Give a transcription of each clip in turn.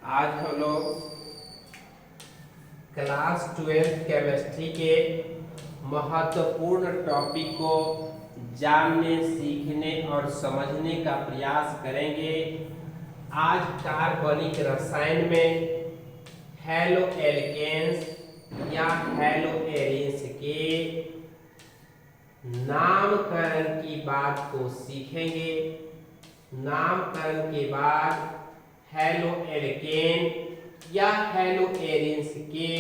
आज हम लोग क्लास 12 केमिस्ट्री के महत्वपूर्ण टॉपिक को जानने, सीखने और समझने का प्रयास करेंगे। आज कार्बनिक रसायन में हैलो एल्केन्स या हैलो एरिन्स के नामकरण की बात को सीखेंगे। नामकरण के बाद हैलो एल्केन या हैलो एरिन्स के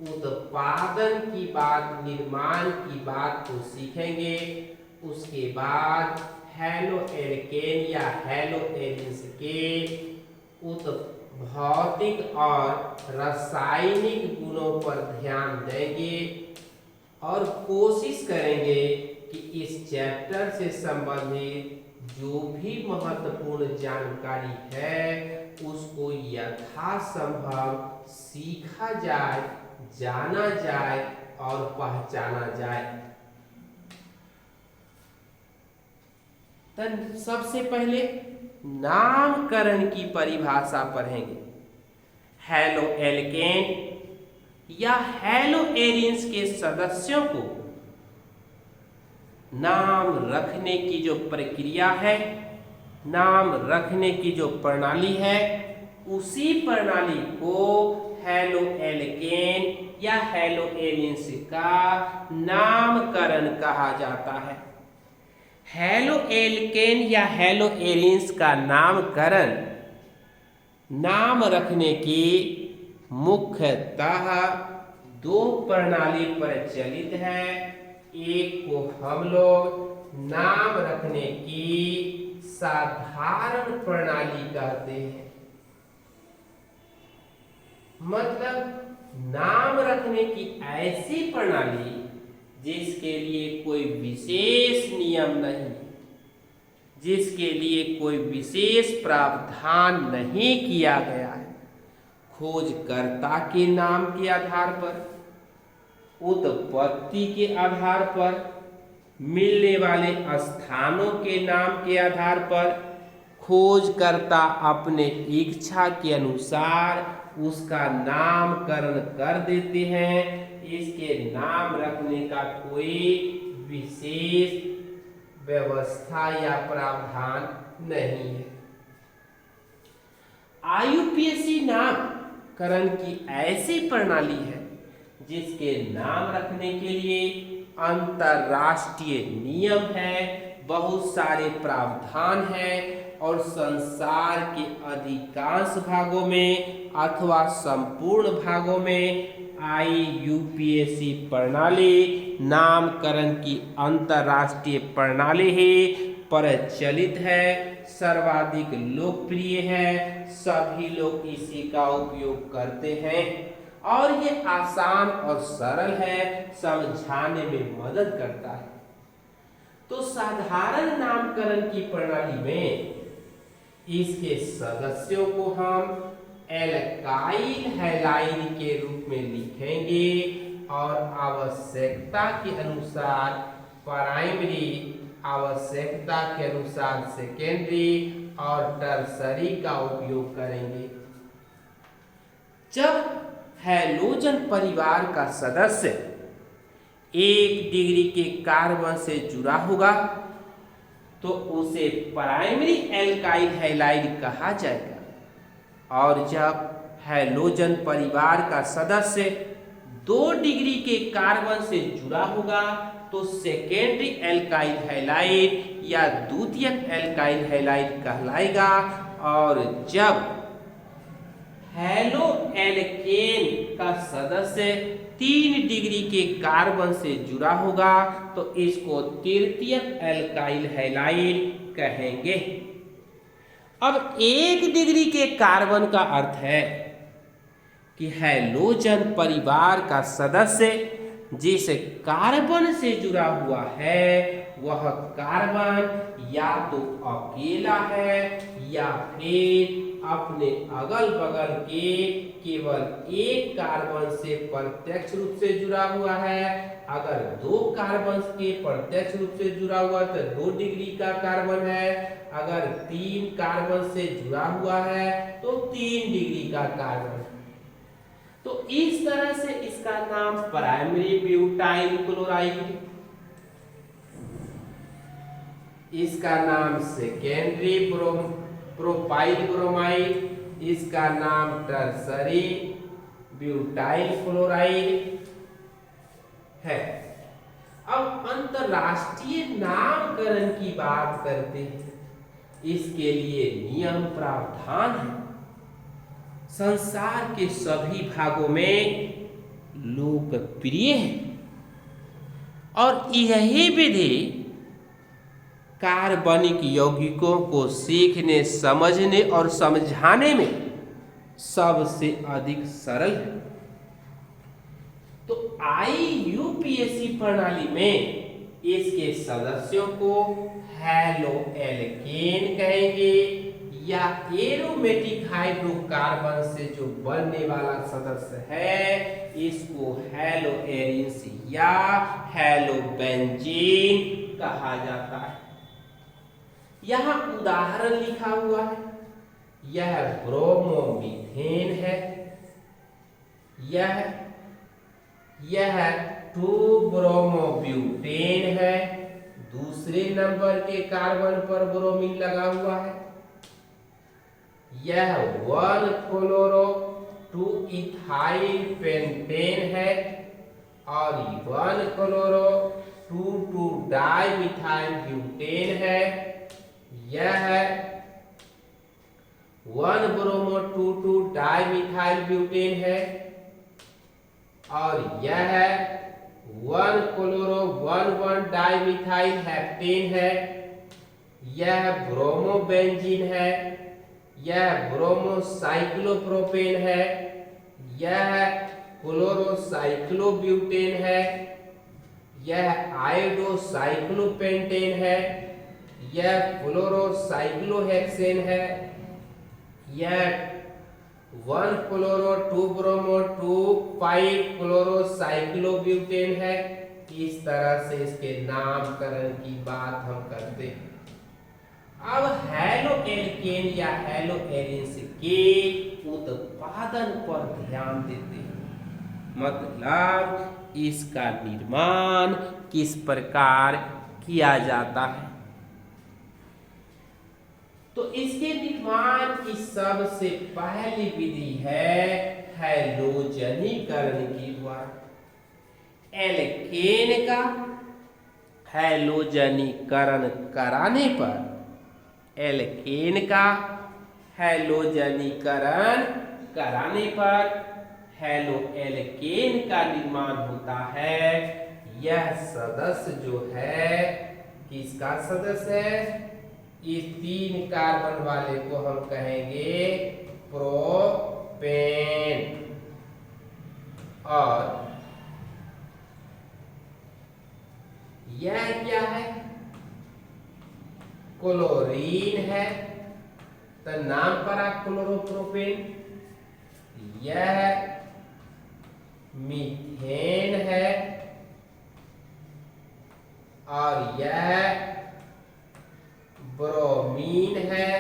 उत्पादन की बात, निर्माण की बात को सीखेंगे। उसके बाद हैलो एल्केन या हैलो एरिन्स के भौतिक और रासायनिक गुणों पर ध्यान देंगे और कोशिश करेंगे कि इस चैप्टर से संबंधित जो भी महत्वपूर्ण जानकारी है उसको यथासंभव सीखा जाए, जाना जाए और पहचाना जाए। तो सबसे पहले नामकरण की परिभाषा पढ़ेंगे। हैलो एल्केन या हैलो एरिन्स के सदस्यों को नाम रखने की जो प्रक्रिया है, नाम रखने की जो प्रणाली है, उसी प्रणाली को हैलो एल्केन या हैलो एरिन्स का नामकरण कहा जाता है। हैलो एल्केन या हैलो एरिन्स का नामकरण नाम रखने की मुख्यतः दो प्रणाली प्रचलित है। एक को हम लोग नाम रखने की साधारण प्रणाली कहते हैं, मतलब नाम रखने की ऐसी प्रणाली जिसके लिए कोई विशेष नियम नहीं, जिसके लिए कोई विशेष प्रावधान नहीं किया गया है। खोजकर्ता के नाम के आधार पर, उत्पत्ति के आधार पर, मिलने वाले स्थानों के नाम के आधार पर खोजकर्ता अपने इच्छा के अनुसार उसका नामकरण कर देते हैं। इसके नाम रखने का कोई विशेष व्यवस्था या प्रावधान नहीं है। आईयूपीएसी नामकरण की ऐसी प्रणाली है जिसके नाम रखने के लिए अंतरराष्ट्रीय नियम है, बहुत सारे प्रावधान हैं और संसार के अधिकांश भागों में अथवा संपूर्ण भागों में आईयूपीएसी प्रणाली नामकरण की अंतरराष्ट्रीय प्रणाली ही प्रचलित है, सर्वाधिक लोकप्रिय है, सभी लोग इसी का उपयोग करते हैं और ये आसान और सरल है, समझाने में मदद करता है। तो साधारण नामकरण की प्रणाली में इसके सदस्यों को हम एल्काइल हैलाइड के रूप में लिखेंगे और आवश्यकता के अनुसार प्राइमरी, आवश्यकता के अनुसार सेकेंडरी और टर्सरी का उपयोग करेंगे। जब हैलोजन परिवार का सदस्य 1 डिग्री के कार्बन से जुड़ा होगा तो उसे प्राइमरी एल्काइल हैलाइड कहा जाएगा, और जब हैलोजन परिवार का सदस्य 2 डिग्री के कार्बन से जुड़ा होगा तो सेकेंडरी एल्काइल हैलाइड या द्वितीयक एल्काइल हैलाइड कहलाएगा, और जब हैलो एल्केन का सदस्य 3 डिग्री के कार्बन से जुड़ा होगा तो इसको तृतीयक एल्काइल हैलाइड कहेंगे। अब 1 डिग्री के कार्बन का अर्थ है कि हैलोजन परिवार का सदस्य जिस कार्बन से जुड़ा हुआ है वह कार्बन या तो अकेला है या फिर अपने अगल बगल के केवल एक कार्बन से प्रत्यक्ष रूप से जुड़ा हुआ है। अगर दो कार्बन के प्रत्यक्ष रूप से जुड़ा हुआ है तो 2 डिग्री का कार्बन है। अगर 3 कार्बन से जुड़ा हुआ है तो 3 डिग्री का कार्बन है। तो इस तरह से इसका नाम प्राइमरी ब्यूटाइल क्लोराइड, इसका नाम सेकेंडरी प्रोपाइल ब्रोमाइड, इसका नाम टर्सरी ब्यूटाइल क्लोराइड है। अब अंतरराष्ट्रीय नामकरण की बात करते हैं। इसके लिए नियम प्रावधान है। संसार के सभी भागों में लोकप्रिय है और यही विधि कार्बनिक यौगिकों को सीखने, समझने और समझाने में सबसे अधिक सरल है। तो IUPAC प्रणाली में इसके सदस्यों को हैलो एल्केन कहेंगे या एरोमेटिक हाइड्रोकार्बन से जो बनने वाला सदस्य है इसको हैलो एरिन्स या हैलो बेंजीन कहा जाता है। यहाँ उदाहरण लिखा हुआ है। यह ब्रोमोमीथेन है, यह 2-ब्रोमोब्यूटेन है। दूसरे नंबर के कार्बन पर ब्रोमीन लगा हुआ है। यह 1-क्लोरो-2-इथाइल पेंटेन है और 1-क्लोरो-2,2-डाइमिथाइल ब्यूटेन है। यह 1-ब्रोमो-2,2-डाइमिथाइल ब्यूटेन है और यह 1-क्लोरो-1,1-डाइमिथाइल हेप्टेन है। यह ब्रोमोबेंजीन है। यह ब्रोमोसाइक्लोप्रोपेन है। यह क्लोरोसाइक्लोब्यूटेन है। यह आयोडोसाइक्लोपेंटेन है। यह फ्लोरोसाइक्लोहेक्सेन है। यह 1-क्लोरो-2-ब्रोमो-2,5-क्लोरोसाइक्लोब्यूटेन है। इस तरह से इसके नामकरण की बात हम करते हैं। अब हैलो एल्केन या हैलो एरिन्स के उत्पादन पर ध्यान देते हैं। मतलब इसका निर्माण किस प्रकार किया जाता है। तो इसके निर्माण की सबसे पहली विधि है हैलोजनीकरण की द्वारा। एल्केन का हैलोजनीकरण कराने पर हैलो एल्केन का निर्माण होता है। यह सदस्य जो है किसका सदस्य है? इस 3 कार्बन वाले को हम कहेंगे प्रोपेन और यह क्या है? क्लोरीन है। तो नाम पड़ा क्लोरोप्रोपेन। यह मीथेन है और यह ब्रोमीन है।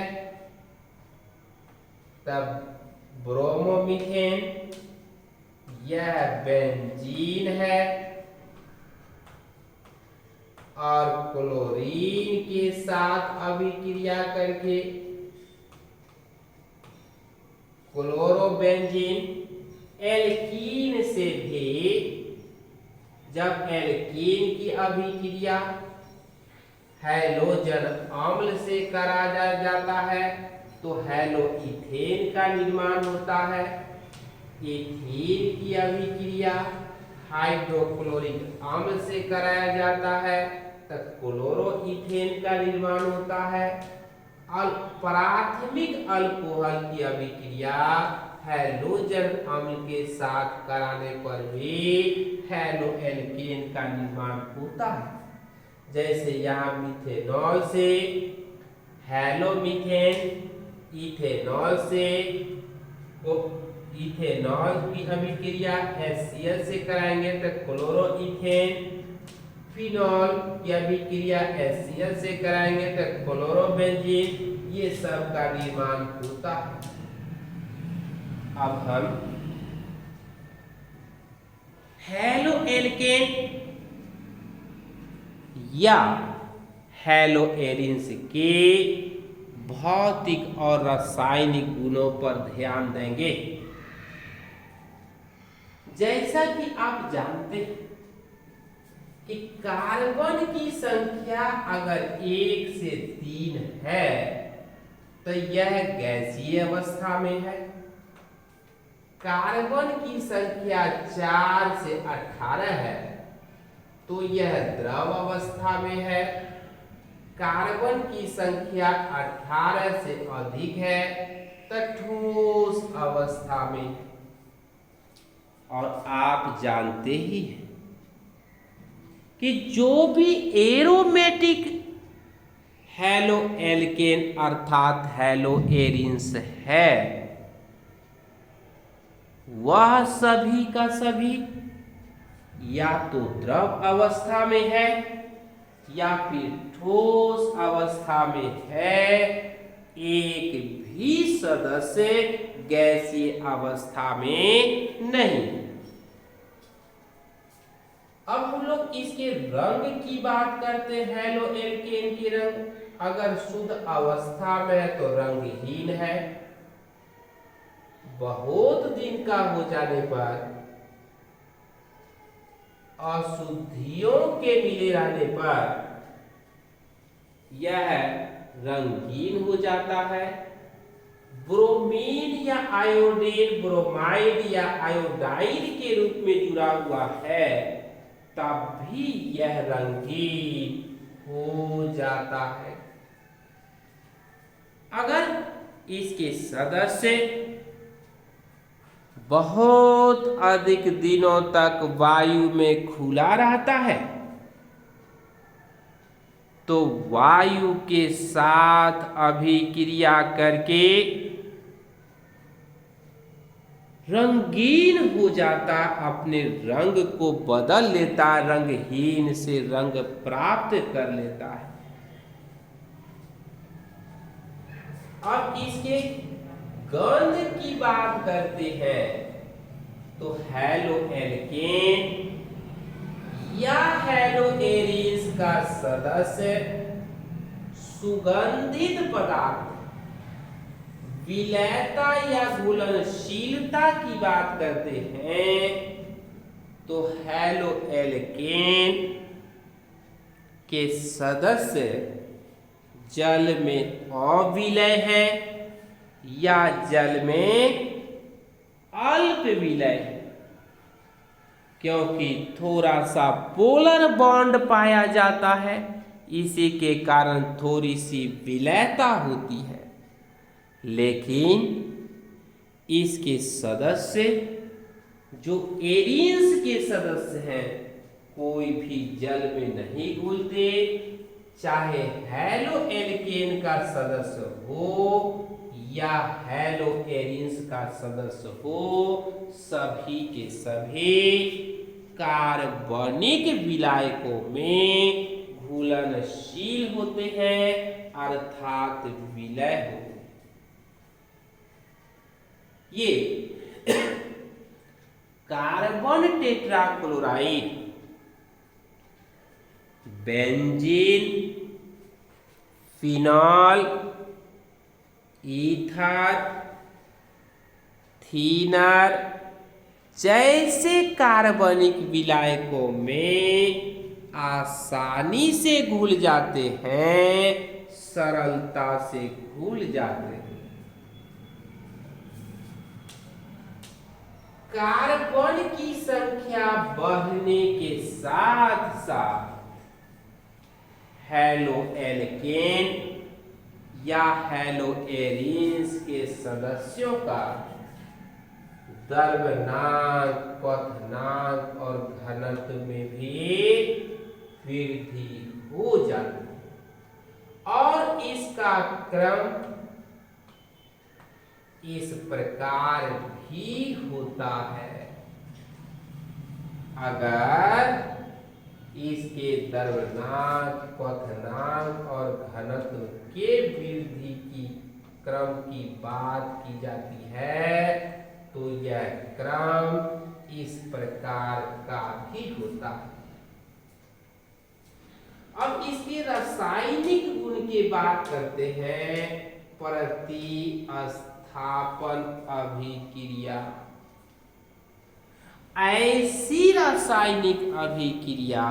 तब ब्रोमोमीथेन। यह बेंजीन है और क्लोरीन के साथ अभिक्रिया करके क्लोरोबेंजीन। एल्कीन से भी जब एल्कीन की अभिक्रिया हैलोजन अम्ल से करा जाता है तो हैलो इथेन का निर्माण होता है। इथेन की अभिक्रिया हाइड्रोक्लोरिक अम्ल से कराया जाता है तो क्लोरोइथेन का निर्माण होता है। और प्राथमिक अल्कोहल की अभिक्रिया हैलोजन अम्ल के साथ कराने पर भी हैलो एल्केन का निर्माण होता है। जैसे यहाँ मिथेनॉल से हेलोमीथेन, इथेनॉल से इथेनॉल की अभिक्रिया HCl से कराएंगे तो क्लोरोइथेन, फिनॉल की अभिक्रिया HCl से कराएंगे तो क्लोरोबेंजीन, ये सब का निर्माण होता है। अब हम हेलो एल्केन या हेलो एरिन्स के भौतिक और रासायनिक गुणों पर ध्यान देंगे। जैसा कि आप जानते हैं कि कार्बन की संख्या अगर 1 से 3 है तो यह गैसीय अवस्था में है। कार्बन की संख्या 4 से 18 है तो यह द्रव अवस्था में है। कार्बन की संख्या 18 से अधिक है तो ठोस अवस्था में है। और आप जानते ही हैं कि जो भी एरोमेटिक हेलो एल्केन अर्थात हेलो एरिन्स है वह सभी का सभी या तो द्रव अवस्था में है या फिर ठोस अवस्था में है। एक भी सदस्य गैसीय अवस्था में नहीं। अब हम लोग इसके रंग की बात करते हैं। हेलो एल्केन के रंग अगर शुद्ध अवस्था में है तो रंगहीन है। बहुत दिन का हो जाने पर अशुद्धियों के मिले रहने पर यह रंगीन हो जाता है। ब्रोमीन या आयोडीन ब्रोमाइड या आयोडाइड के रूप में जुड़ा हुआ है तब भी यह रंगीन हो जाता है। अगर इसके सदस्य बहुत अधिक दिनों तक वायु में खुला रहता है तो वायु के साथ अभिक्रिया करके रंगीन हो जाता, अपने रंग को बदल लेता, रंगहीन से रंग प्राप्त कर लेता है। अब इसके गंध की बात करते हैं तो हेलो एल्केन या हेलो एरिन्स का सदस्य सुगंधित पदार्थ विलयता या घुलनशीलता की बात करते हैं तो हेलो एल्केन के सदस्य जल में अविलय है या जल में अल्प विलय है, क्योंकि थोड़ा सा पोलर बॉन्ड पाया जाता है, इसी के कारण थोड़ी सी विलयता होती है। लेकिन इसके सदस्य जो एरिन्स के सदस्य हैं कोई भी जल में नहीं घुलते, चाहे हेलो एल्केन का सदस्य हो या हेलो एरिन्स का सदस्य हो, सभी के सभी कार्बनिक विलायकों में घुलनशील होते हैं अर्थात विलय होते हैं। ये carbon tetrachloride benzene, phenol, ether, thinner जैसे कार्बनिक विलायकों में आसानी से घुल जाते हैं, सरलता से घुल जाते हैं। कार्बन की संख्या बढ़ने के साथ साथ हेलो एल्केन या हेलो एरिन्स के सदस्यों का द्रव्यनांक, पथनांक और घनत्व में भी वृद्धि हो जाती है और इसका क्रम इस प्रकार भी होता है। अगर इसके द्रव्यनांक, क्वथनांक और घनत्व के वृद्धि की क्रम की बात की जाती है तो यह क्रम इस प्रकार का भी होता है। अब इसके रासायनिक गुण की बात करते हैं। प्रतिस्थापन अभिक्रिया ऐसी रासायनिक अभिक्रिया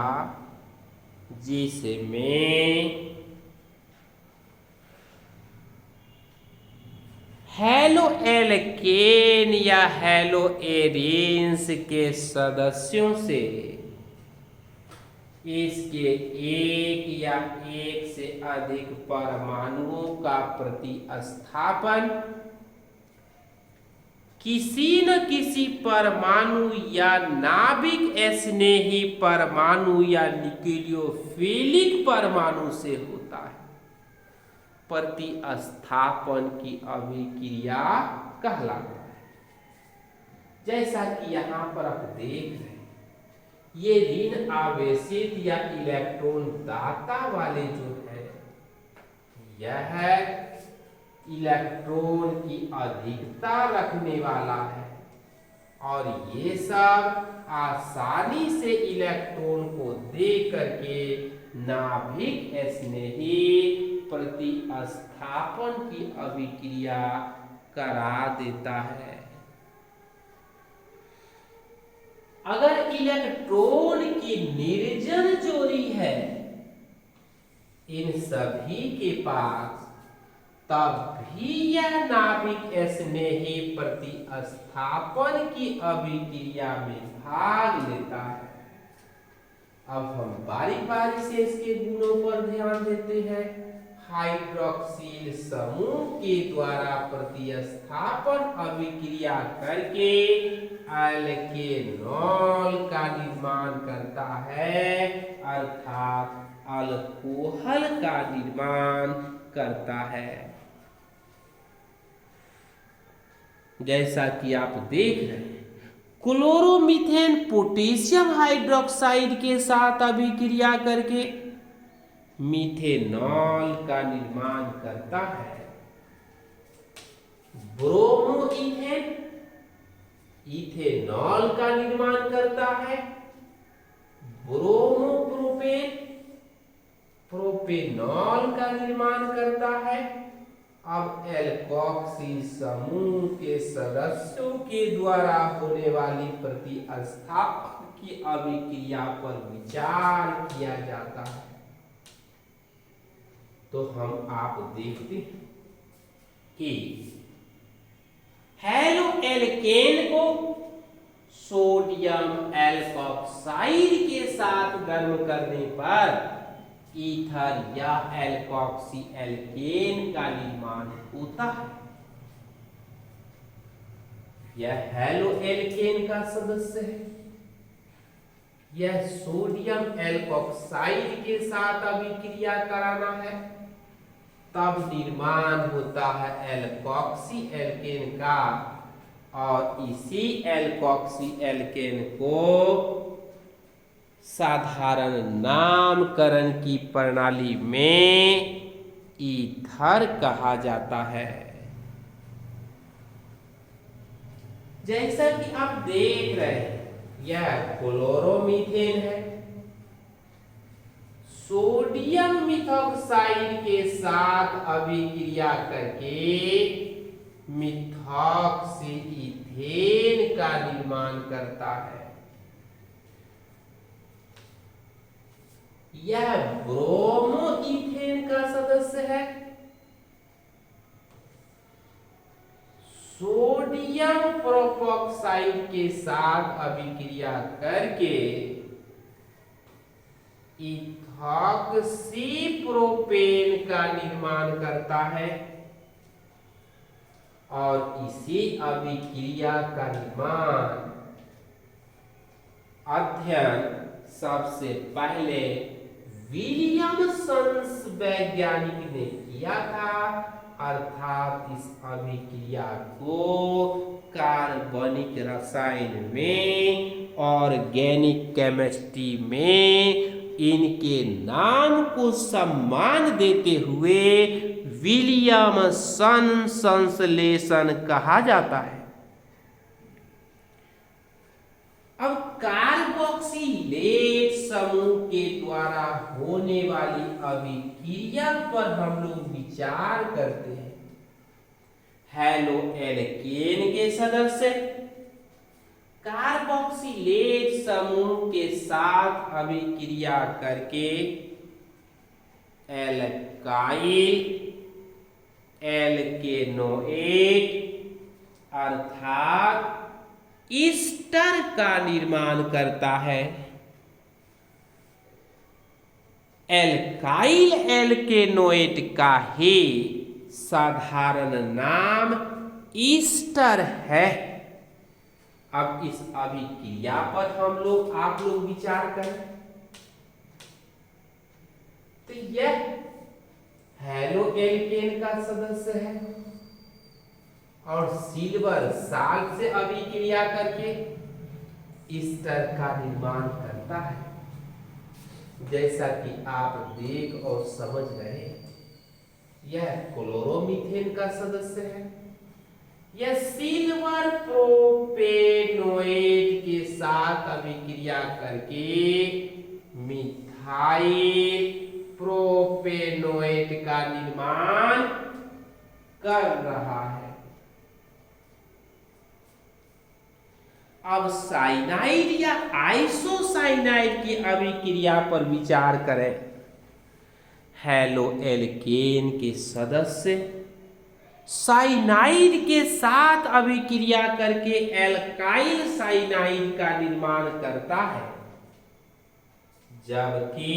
जिसमें हैलो एल्केन या हैलो एरिन्स के सदस्यों से इसके एक या एक से अधिक परमाणुओं का प्रतिस्थापन किसी न किसी परमाणु या नाभिक स्नेही परमाणु या न्यूक्लियोफिलिक परमाणु से होता है। प्रतिस्थापन की अभिक्रिया कहलाता है। जैसा कि यहाँ पर आप देख रहे हैं, ये ऋण आवेशित या इलेक्ट्रॉन दाता वाले जो है, यह इलेक्ट्रॉन की अधिकता रखने वाला है और ये सब आसानी से इलेक्ट्रॉन को दे करके नाभिक स्नेही प्रतिस्थापन की अभिक्रिया करा देता है। अगर इलेक्ट्रॉन की निर्जन जोड़ी है इन सभी के पास, तब भी यह नाभिक स्नेही प्रतिस्थापन की अभिक्रिया में भाग लेता है। अब हम बारी बारी से इसके गुणों पर ध्यान देते हैं। हाइड्रोक्सिल समूह के द्वारा प्रतिस्थापन अभिक्रिया करके एल्केनॉल का निर्माण करता है, अर्थात अल्कोहल का निर्माण करता है। जैसा कि आप देख रहे हैं, क्लोरोमीथेन पोटेशियम हाइड्रोक्साइड के साथ अभिक्रिया करके मीथेनॉल का निर्माण करता है। ब्रोमो इथेन इथेनॉल का निर्माण करता है। ब्रोमो प्रोपेन प्रोपेनॉल का निर्माण करता है। अब एल्कोक्सी समूह के सदस्यों के द्वारा होने वाली प्रतिस्थापन की अभिक्रिया पर विचार किया जाता है। तो हम आप देखते हैं कि हैलो एल्केन को सोडियम एल्कोक्साइड के साथ गर्म करने पर ईथर या एल्कोक्सी एल्केन का निर्माण होता है। यह हैलो एल्केन का सदस्य है। यह सोडियम एल्कोक्साइड के साथ अभिक्रिया कराना है, तब निर्माण होता है एल्कोक्सी एल्केन का। और इसी एल्कोक्सी एल्केन को साधारण नामकरण की प्रणाली में ईथर कहा जाता है। जैसा कि आप देख रहे हैं, यह क्लोरोमीथेन है। सोडियम मिथॉक्साइड के साथ अभिक्रिया करके मिथॉक्सी इथेन का निर्माण करता है। यह ब्रोमो इथेन का सदस्य है। सोडियम प्रोपॉक्साइड के साथ अभिक्रिया करके इथॉक्सी प्रोपेन का निर्माण करता है और इसी अभिक्रिया का निर्माण अध्ययन सबसे पहले विलियमसन्स वैज्ञानिक ने किया था, अर्थात इस अभिक्रिया को कार्बनिक रसायन में, ऑर्गेनिक केमिस्ट्री में इनके नाम को सम्मान देते हुए विलियमसन संश्लेषण कहा जाता है। अब कार्बोक्सिलेट समूह के द्वारा होने वाली अभिक्रिया पर हम लोग विचार करते हैं। हैलो एल्केन के सदस्य कार्बोक्सिलेट समूह के साथ अभिक्रिया करके एल्काइल एल्केनोएट अर्थात ईस्टर का निर्माण करता है। एल्काइल एल्केनोएट का ही साधारण नाम ईस्टर है। अब इस अभिक्रिया पर आप लोग विचार करें तो यह हैलो एल्केन का सदस्य है और सिल्वर साल्ट से अभिक्रिया करके ईस्टर का निर्माण करता है। जैसा कि आप देख और समझ रहे हैं, यह क्लोरोमीथेन का सदस्य है। यह सिल्वर प्रोपेनोएट के साथ अभिक्रिया करके मिथाइल प्रोपेनोएट का निर्माण कर रहा है। अब साइनाइड या आइसोसाइनाइड की अभिक्रिया पर विचार करें। हैलो एल्केन के सदस्य साइनाइड के साथ अभिक्रिया करके एल्काइल साइनाइड का निर्माण करता है, जबकि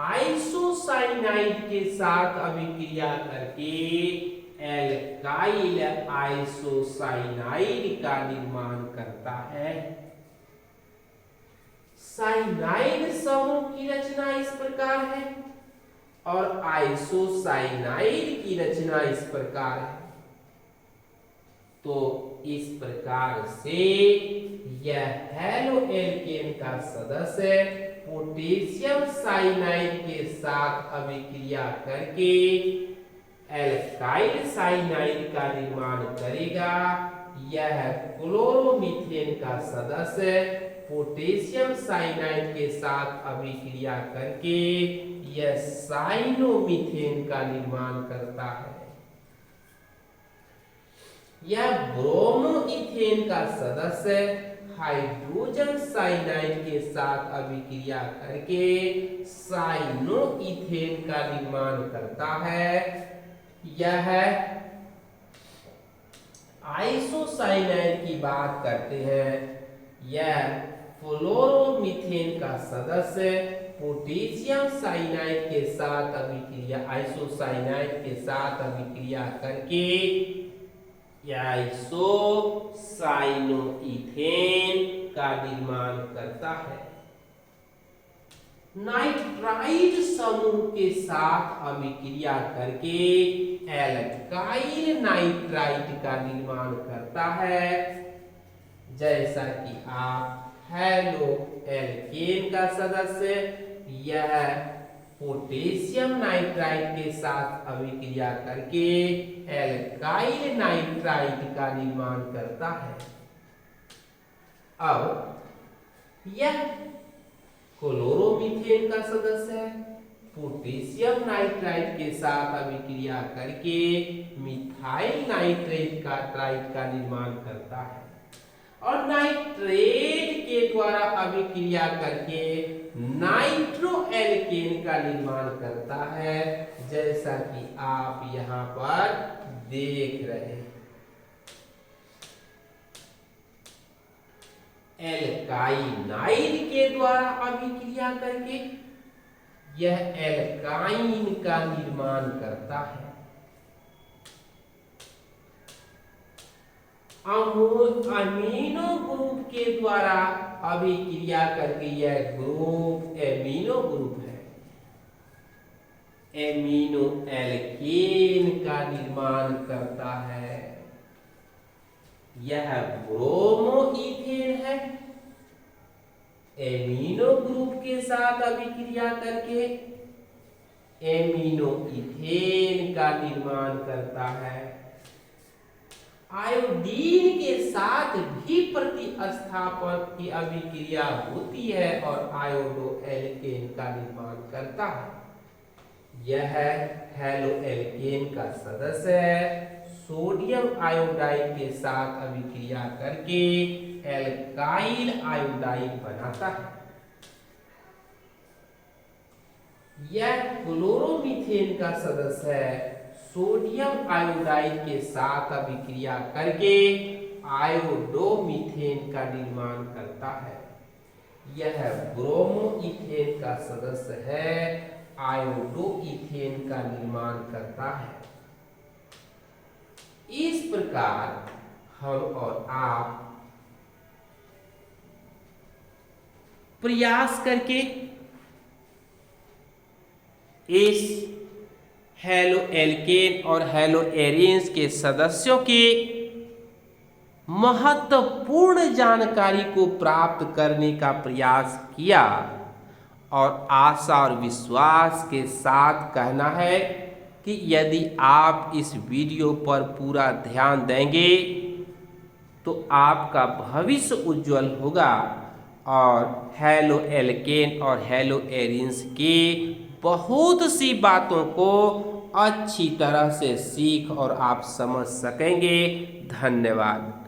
आइसोसाइनाइड के साथ अभिक्रिया करके एल्काइल आइसोसाइनाइड का निर्माण करता है। साइनाइड समूह की रचना इस प्रकार है और आइसोसाइनाइड की रचना इस प्रकार है। तो इस प्रकार से यह हैलो एल्केन का सदस्य पोटेशियम साइनाइड के साथ अभिक्रिया करके एल्काइल साइनाइड का निर्माण करेगा। यह क्लोरोमीथेन का सदस्य पोटेशियम साइनाइड के साथ अभिक्रिया करके यह साइनोमीथेन का निर्माण करता है। यह ब्रोमोइथेन का सदस्य हाइड्रोजन साइनाइड के साथ अभिक्रिया करके साइनोइथेन का निर्माण करता है। यह आइसोसाइनाइड की बात करते हैं। यह फ्लोरोमीथेन का सदस्य पोटेशियम साइनाइड के साथ अभिक्रिया आइसोसाइनाइड के साथ अभिक्रिया करके आइसोसाइनोइथेन का निर्माण करता है। नाइट्राइड समूह के साथ अभिक्रिया करके एल्काइल नाइट्राइड का निर्माण करता है। जैसा कि आप हैलो एल्केन का सदस्य यह पोटेशियम नाइट्राइड के साथ अभिक्रिया करके एल्काइल नाइट्राइड का निर्माण करता है। अब यह क्लोरोमीथेन का सदस्य है, पोटेशियम नाइट्राइड के साथ अभिक्रिया करके मिथाइल नाइट्रेट का ट्राइड का निर्माण करता है और नाइट्रेट के द्वारा अभिक्रिया करके नाइट्रो एल्केन का निर्माण करता है, जैसा कि आप यहाँ पर देख रहे हैं। एल्काइनाइड के द्वारा अभिक्रिया करके यह एल्काइन का निर्माण करता है। अमीनो ग्रुप के द्वारा अभिक्रिया करके यह ग्रुप एमिनो ग्रुप है। एमिनो एल्केन का निर्माण करता है। यह ब्रोमो इथेन है। एमिनो ग्रुप के साथ अभिक्रिया करके एमिनो इथेन का निर्माण करता है। आयोडीन के साथ भी प्रतिस्थापन की अभिक्रिया होती है और आयोडो एल्केन का निर्माण करता है। यह हैलो एल्केन का सदस्य है। सोडियम आयोडाइड के साथ अभिक्रिया करके एल्काइल आयोडाइड बनाता है। यह क्लोरोमीथेन का सदस्य है। सोडियम आयोडाइड के साथ अभिक्रिया करके आयोडोमीथेन का निर्माण करता है। यह ब्रोमोइथेन का सदस्य है। आयोडोइथेन का निर्माण करता है। इस प्रकार हम और आप प्रयास करके इस हैलो एल्केन और हैलो एरेन्स के सदस्यों के महत्वपूर्ण जानकारी को प्राप्त करने का प्रयास किया और आशा और विश्वास के साथ कहना है कि यदि आप इस वीडियो पर पूरा ध्यान देंगे तो आपका भविष्य उज्जवल होगा और हैलो एल्केन और हैलो एरेन्स के बहुत सी बातों को अच्छी तरह से सीख और आप समझ सकेंगे। धन्यवाद।